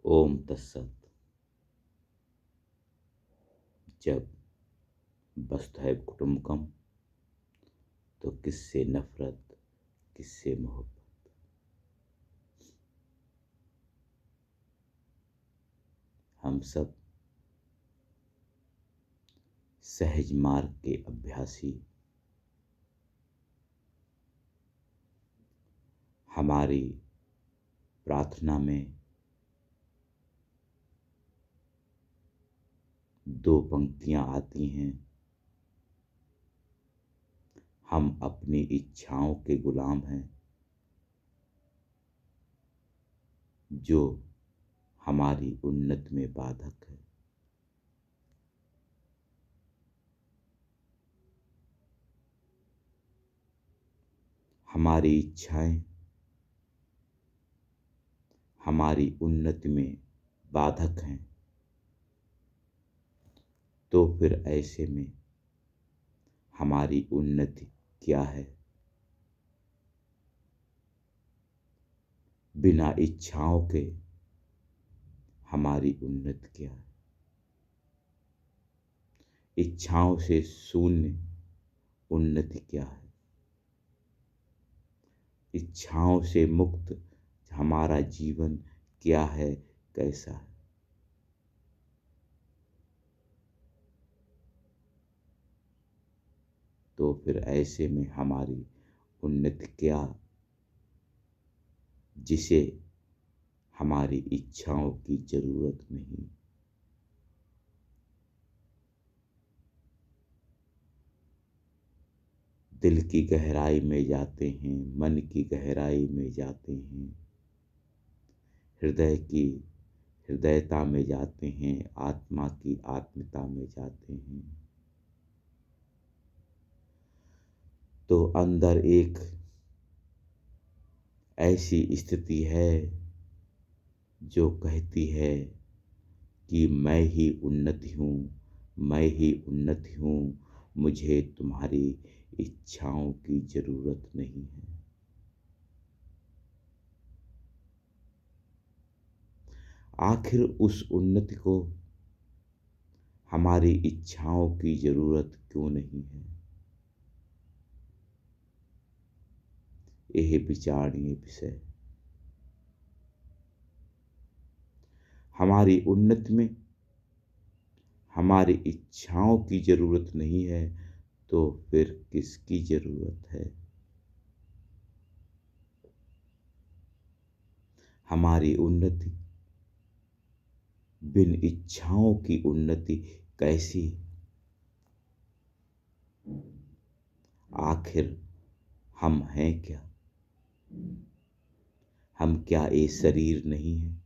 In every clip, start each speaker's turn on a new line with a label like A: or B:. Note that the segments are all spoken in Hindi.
A: ओम तत्सत। जब वसुधैव कुटुंबकम तो किससे नफरत, किससे मोहब्बत। हम सब सहज मार्ग के अभ्यासी, हमारी प्रार्थना में दो पंक्तियां आती हैं। हम अपनी इच्छाओं के गुलाम हैं, जो हमारी उन्नति में बाधक है। हमारी इच्छाएं हमारी उन्नति में बाधक हैं, तो फिर ऐसे में हमारी उन्नति क्या है। बिना इच्छाओं के हमारी उन्नति क्या है। इच्छाओं से शून्य उन्नति क्या है। इच्छाओं से मुक्त हमारा जीवन क्या है, कैसा है। तो फिर ऐसे में हमारी उन्नति क्या, जिसे हमारी इच्छाओं की जरूरत नहीं। दिल की गहराई में जाते हैं, मन की गहराई में जाते हैं, हृदय की हृदयता में जाते हैं, आत्मा की आत्मीयता में जाते हैं, तो अंदर एक ऐसी स्थिति है जो कहती है कि मैं ही उन्नति हूँ, मैं ही उन्नति हूँ, मुझे तुम्हारी इच्छाओं की जरूरत नहीं है। आखिर उस उन्नति को हमारी इच्छाओं की जरूरत क्यों नहीं है। यह विचारणीय विषय। हमारी उन्नति में हमारी इच्छाओं की जरूरत नहीं है, तो फिर किसकी जरूरत है। हमारी उन्नति बिन इच्छाओं की उन्नति कैसी। आखिर हम हैं क्या। हम क्या ये शरीर नहीं है।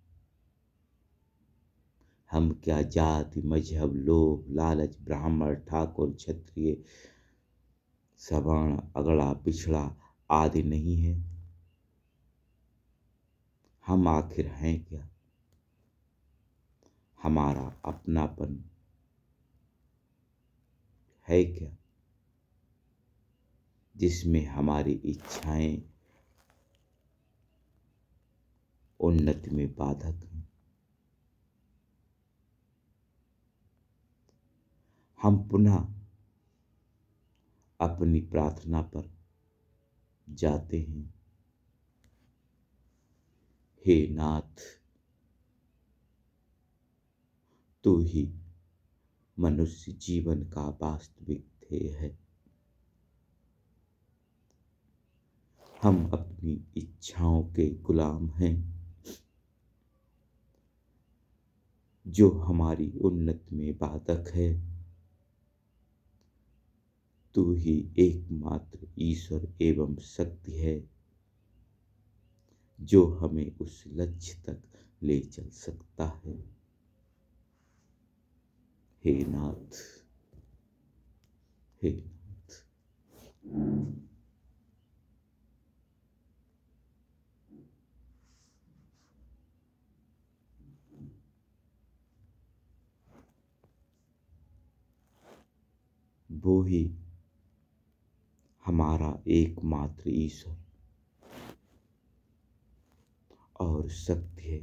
A: हम क्या जाति, मजहब, लोभ, लालच, ब्राह्मण, ठाकुर, क्षत्रिय, सवर्ण, अगड़ा, पिछड़ा आदि नहीं है। हम आखिर हैं क्या। हमारा अपनापन है क्या, जिसमें हमारी इच्छाएं उन्नति में बाधक हैं। हम पुनः अपनी प्रार्थना पर जाते हैं। हे नाथ, तू ही मनुष्य जीवन का वास्तविक ध्येय है। हम अपनी इच्छाओं के गुलाम हैं, जो हमारी उन्नति में बाधक है। तू ही एकमात्र ईश्वर एवं शक्ति है, जो हमें उस लक्ष्य तक ले चल सकता है। हे नाथ, हे नाथ। वो ही हमारा एकमात्र ईश्वर और शक्ति है,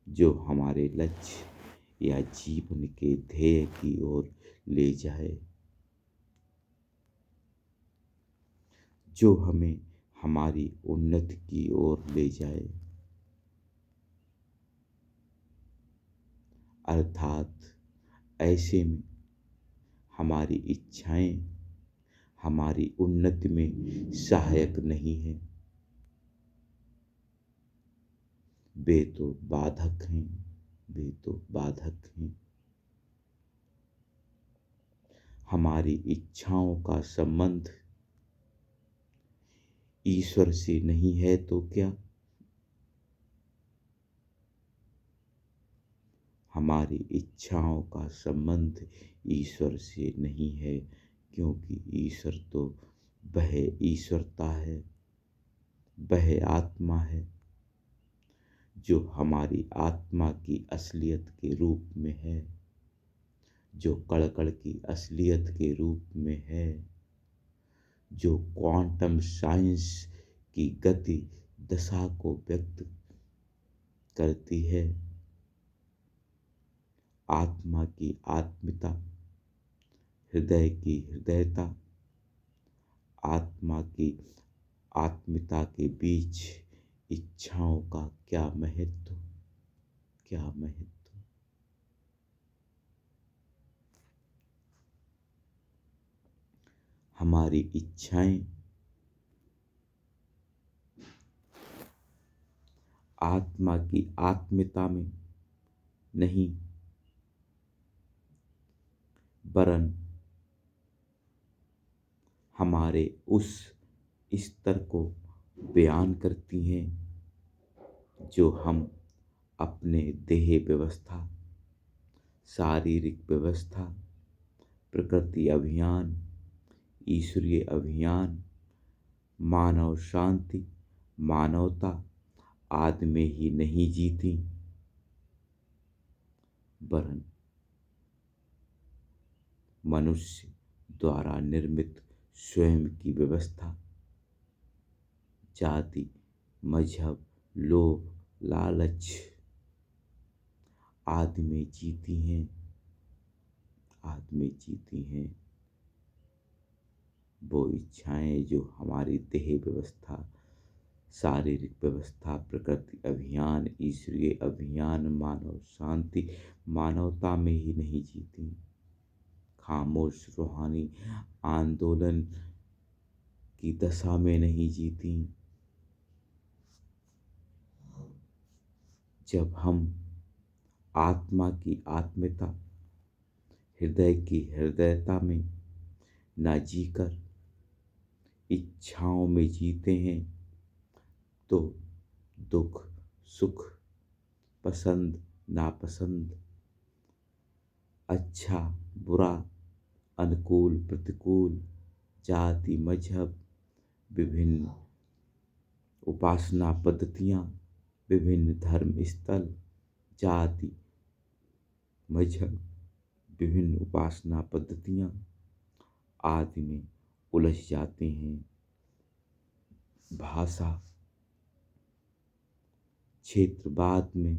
A: जो हमारे लक्ष्य या जीवन के ध्येय की ओर ले जाए, जो हमें हमारी उन्नति की ओर ले जाए। अर्थात ऐसे में हमारी इच्छाएं हमारी उन्नति में सहायक नहीं है, वे तो बाधक हैं, वे तो बाधक हैं। हमारी इच्छाओं का संबंध ईश्वर से नहीं है तो क्या? हमारी इच्छाओं का संबंध ईश्वर से नहीं है, क्योंकि ईश्वर तो वह ईश्वरता है, वह आत्मा है जो हमारी आत्मा की असलियत के रूप में है, जो कण-कण की असलियत के रूप में है, जो क्वांटम साइंस की गति दशा को व्यक्त करती है। आत्मा की आत्मिता, हृदय की हृदयता, आत्मा की आत्मिता के बीच इच्छाओं का क्या महत्व, क्या महत्व। हमारी इच्छाएं आत्मा की आत्मिता में नहीं, वरन हमारे उस स्तर को बयान करती हैं जो हम अपने देह व्यवस्था, शारीरिक व्यवस्था, प्रकृति अभियान, ईश्वरीय अभियान, मानव शांति, मानवता आदि में ही नहीं जीती, वरन मनुष्य द्वारा निर्मित स्वयं की व्यवस्था, जाति, मजहब, लोभ, लालच आदि में जीती हैं, आदि में जीती हैं। वो इच्छाएं जो हमारी देह व्यवस्था, शारीरिक व्यवस्था, प्रकृति अभियान, ईश्वरीय अभियान, मानव शांति, मानवता में ही नहीं जीती, खामोश रूहानी आंदोलन की दशा में नहीं जीती। जब हम आत्मा की आत्मिता, हृदय की हृदयता में ना जीकर इच्छाओं में जीते हैं, तो दुख, सुख, पसंद, नापसंद, अच्छा, बुरा, अनुकूल, प्रतिकूल, जाति, मजहब, विभिन्न उपासना पद्धतियाँ, विभिन्न धर्म स्थल, जाति, मजहब, विभिन्न उपासना पद्धतियाँ आदि में उलझ जाते हैं। भाषा, क्षेत्रवाद में